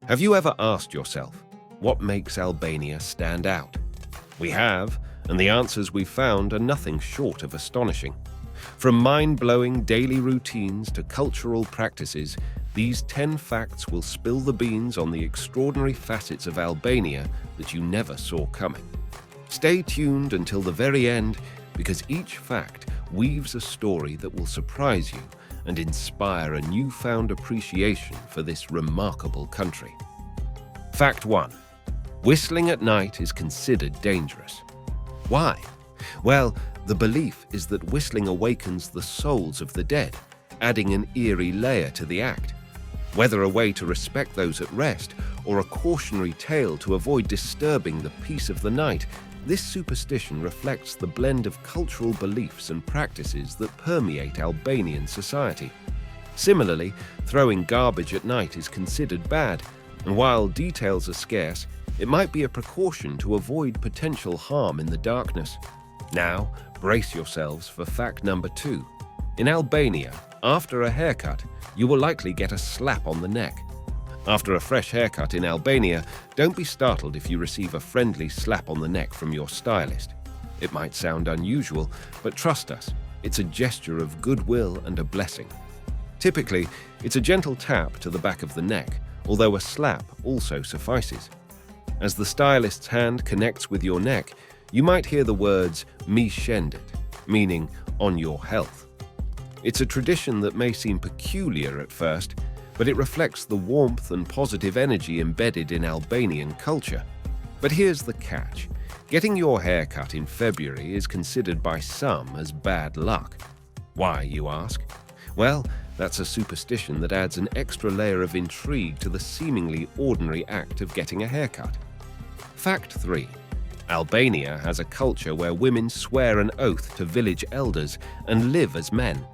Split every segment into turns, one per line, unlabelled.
Have you ever asked yourself, what makes Albania stand out? We have, and the answers we've found are nothing short of astonishing. From mind-blowing daily routines to cultural practices, these 10 facts will spill the beans on the extraordinary facets of Albania that you never saw coming. Stay tuned until the very end, because each fact weaves a story that will surprise you and inspire a newfound appreciation for this remarkable country. Fact 1. Whistling at night is considered dangerous. Why? Well, the belief is that whistling awakens the souls of the dead, adding an eerie layer to the act. Whether a way to respect those at rest or a cautionary tale to avoid disturbing the peace of the night, this superstition reflects the blend of cultural beliefs and practices that permeate Albanian society. Similarly, throwing garbage at night is considered bad, and while details are scarce, it might be a precaution to avoid potential harm in the darkness. Now, brace yourselves for fact number 2. In Albania, after a haircut, you will likely get a slap on the neck. After a fresh haircut in Albania, don't be startled if you receive a friendly slap on the neck from your stylist. It might sound unusual, but trust us, it's a gesture of goodwill and a blessing. Typically, it's a gentle tap to the back of the neck, although a slap also suffices. As the stylist's hand connects with your neck, you might hear the words mendit, meaning on your health. It's a tradition that may seem peculiar at first, but it reflects the warmth and positive energy embedded in Albanian culture. But here's the catch. Getting your hair cut in February is considered by some as bad luck. Why, you ask? Well, that's a superstition that adds an extra layer of intrigue to the seemingly ordinary act of getting a haircut. Fact 3. Albania has a culture where women swear an oath to village elders and live as men.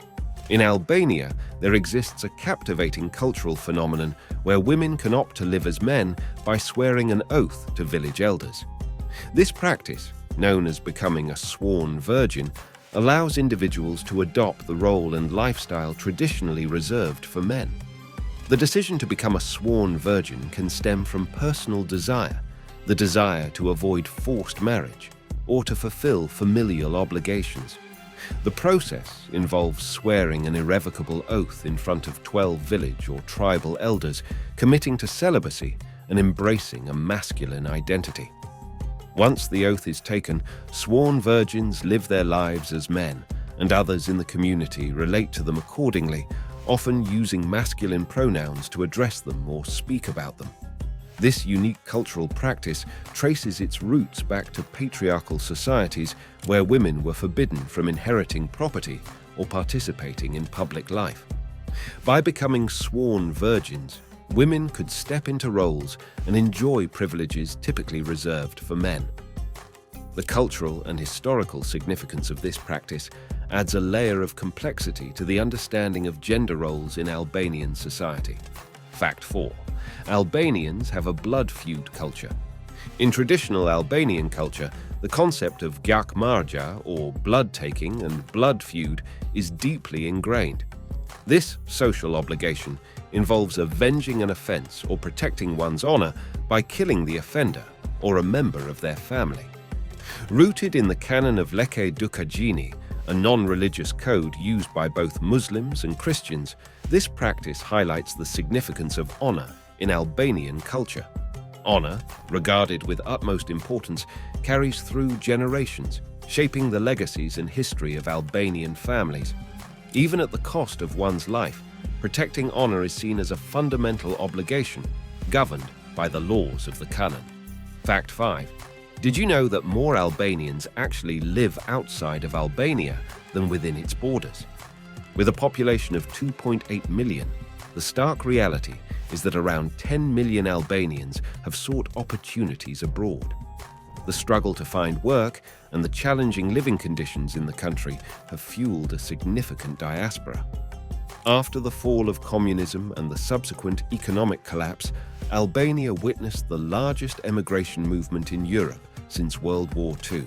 In Albania, there exists a captivating cultural phenomenon where women can opt to live as men by swearing an oath to village elders. This practice, known as becoming a sworn virgin, allows individuals to adopt the role and lifestyle traditionally reserved for men. The decision to become a sworn virgin can stem from personal desire, the desire to avoid forced marriage, or to fulfill familial obligations. The process involves swearing an irrevocable oath in front of 12 village or tribal elders, committing to celibacy and embracing a masculine identity. Once the oath is taken, sworn virgins live their lives as men, and others in the community relate to them accordingly, often using masculine pronouns to address them or speak about them. This unique cultural practice traces its roots back to patriarchal societies where women were forbidden from inheriting property or participating in public life. By becoming sworn virgins, women could step into roles and enjoy privileges typically reserved for men. The cultural and historical significance of this practice adds a layer of complexity to the understanding of gender roles in Albanian society. Fact 4. Albanians have a blood feud culture. In traditional Albanian culture, the concept of gjak marja, or blood-taking, and blood feud is deeply ingrained. This social obligation involves avenging an offense or protecting one's honor by killing the offender or a member of their family. Rooted in the canon of Leke Dukajini, a non-religious code used by both Muslims and Christians, this practice highlights the significance of honor in Albanian culture. Honor, regarded with utmost importance, carries through generations, shaping the legacies and history of Albanian families. Even at the cost of one's life, protecting honor is seen as a fundamental obligation, governed by the laws of the canon. Fact 5. Did you know that more Albanians actually live outside of Albania than within its borders? With a population of 2.8 million, the stark reality is that around 10 million Albanians have sought opportunities abroad. The struggle to find work and the challenging living conditions in the country have fueled a significant diaspora. After the fall of communism and the subsequent economic collapse, Albania witnessed the largest emigration movement in Europe since World War II.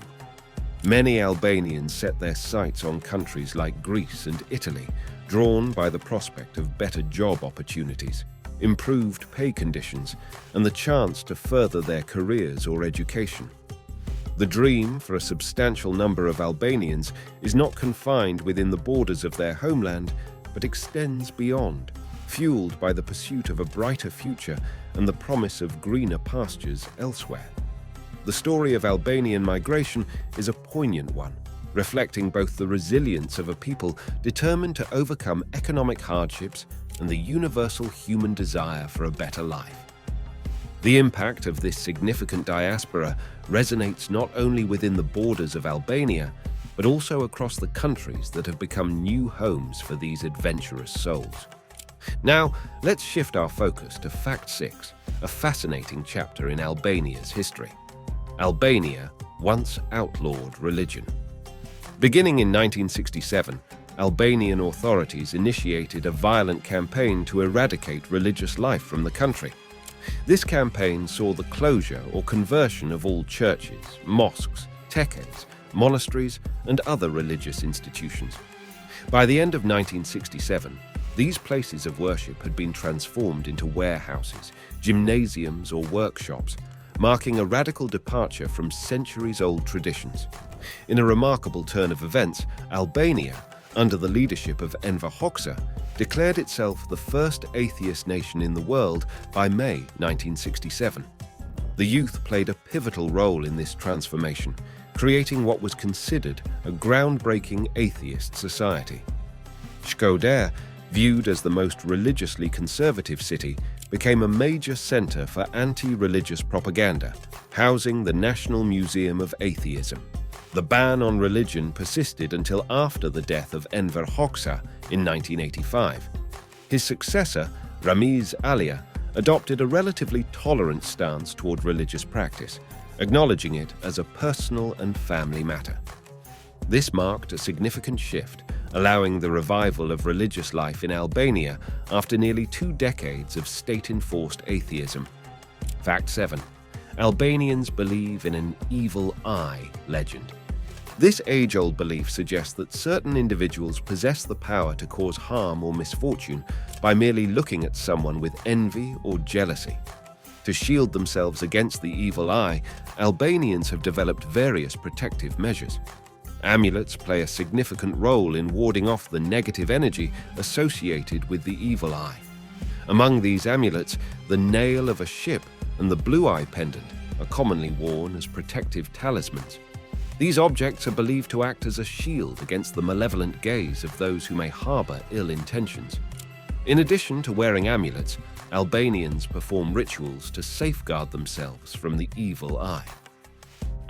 Many Albanians set their sights on countries like Greece and Italy, drawn by the prospect of better job opportunities. improved pay conditions, and the chance to further their careers or education. The dream for a substantial number of Albanians is not confined within the borders of their homeland, but extends beyond, fueled by the pursuit of a brighter future and the promise of greener pastures elsewhere. The story of Albanian migration is a poignant one, reflecting both the resilience of a people determined to overcome economic hardships and the universal human desire for a better life. The impact of this significant diaspora resonates not only within the borders of Albania, but also across the countries that have become new homes for these adventurous souls. Now, let's shift our focus to Fact 6, a fascinating chapter in Albania's history. Albania, once outlawed religion. Beginning in 1967, Albanian authorities initiated a violent campaign to eradicate religious life from the country. This campaign saw the closure or conversion of all churches, mosques, tekkes, monasteries, and other religious institutions. By the end of 1967, these places of worship had been transformed into warehouses, gymnasiums, or workshops, marking a radical departure from centuries-old traditions. In a remarkable turn of events, Albania, under the leadership of Enver Hoxha, declared itself the first atheist nation in the world by May 1967. The youth played a pivotal role in this transformation, creating what was considered a groundbreaking atheist society. Shkodër, viewed as the most religiously conservative city, became a major center for anti-religious propaganda, housing the National Museum of Atheism. The ban on religion persisted until after the death of Enver Hoxha in 1985. His successor, Ramiz Alia, adopted a relatively tolerant stance toward religious practice, acknowledging it as a personal and family matter. This marked a significant shift, allowing the revival of religious life in Albania after nearly 2 decades of state-enforced atheism. Fact 7. Albanians believe in an evil eye legend. This age-old belief suggests that certain individuals possess the power to cause harm or misfortune by merely looking at someone with envy or jealousy. To shield themselves against the evil eye, Albanians have developed various protective measures. Amulets play a significant role in warding off the negative energy associated with the evil eye. Among these amulets, the nail of a ship and the blue eye pendant are commonly worn as protective talismans. These objects are believed to act as a shield against the malevolent gaze of those who may harbor ill intentions. In addition to wearing amulets, Albanians perform rituals to safeguard themselves from the evil eye.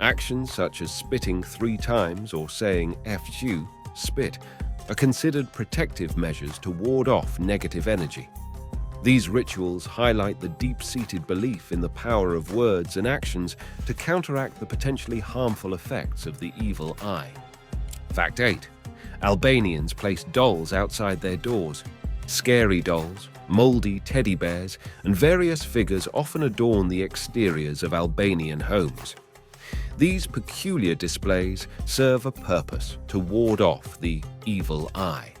Actions such as spitting 3 times or saying "F-you," spit, are considered protective measures to ward off negative energy. These rituals highlight the deep-seated belief in the power of words and actions to counteract the potentially harmful effects of the evil eye. Fact 8. Albanians place dolls outside their doors. Scary dolls, moldy teddy bears, and various figures often adorn the exteriors of Albanian homes. These peculiar displays serve a purpose to ward off the evil eye.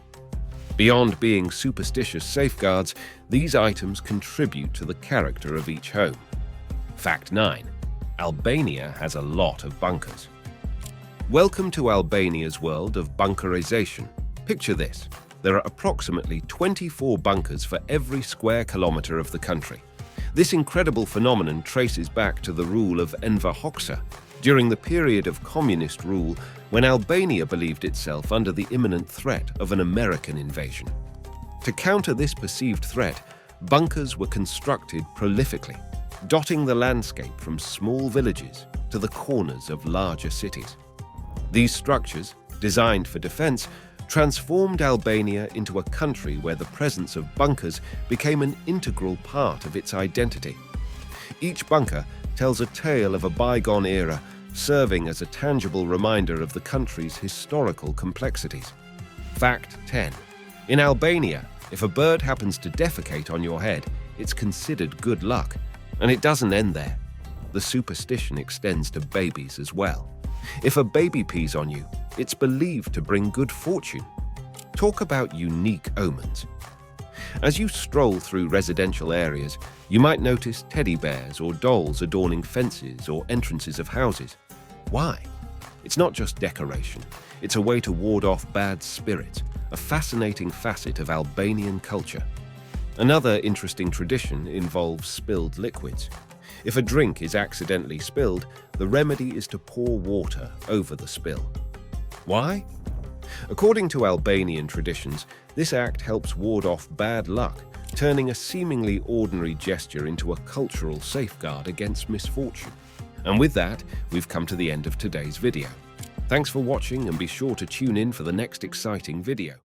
Beyond being superstitious safeguards, these items contribute to the character of each home. Fact 9. Albania has a lot of bunkers. Welcome to Albania's world of bunkerization. Picture this. There are approximately 24 bunkers for every square kilometer of the country. This incredible phenomenon traces back to the rule of Enver Hoxha during the period of communist rule when Albania believed itself under the imminent threat of an American invasion. To counter this perceived threat, bunkers were constructed prolifically, dotting the landscape from small villages to the corners of larger cities. These structures, designed for defense, transformed Albania into a country where the presence of bunkers became an integral part of its identity. Each bunker tells a tale of a bygone era, serving as a tangible reminder of the country's historical complexities. Fact 10. In Albania, if a bird happens to defecate on your head, it's considered good luck. And it doesn't end there. The superstition extends to babies as well. If a baby pees on you, it's believed to bring good fortune. Talk about unique omens. As you stroll through residential areas, you might notice teddy bears or dolls adorning fences or entrances of houses. Why? It's not just decoration. It's a way to ward off bad spirits, a fascinating facet of Albanian culture. Another interesting tradition involves spilled liquids. If a drink is accidentally spilled, the remedy is to pour water over the spill. Why? According to Albanian traditions, this act helps ward off bad luck, turning a seemingly ordinary gesture into a cultural safeguard against misfortune. And with that, we've come to the end of today's video. Thanks for watching, and be sure to tune in for the next exciting video.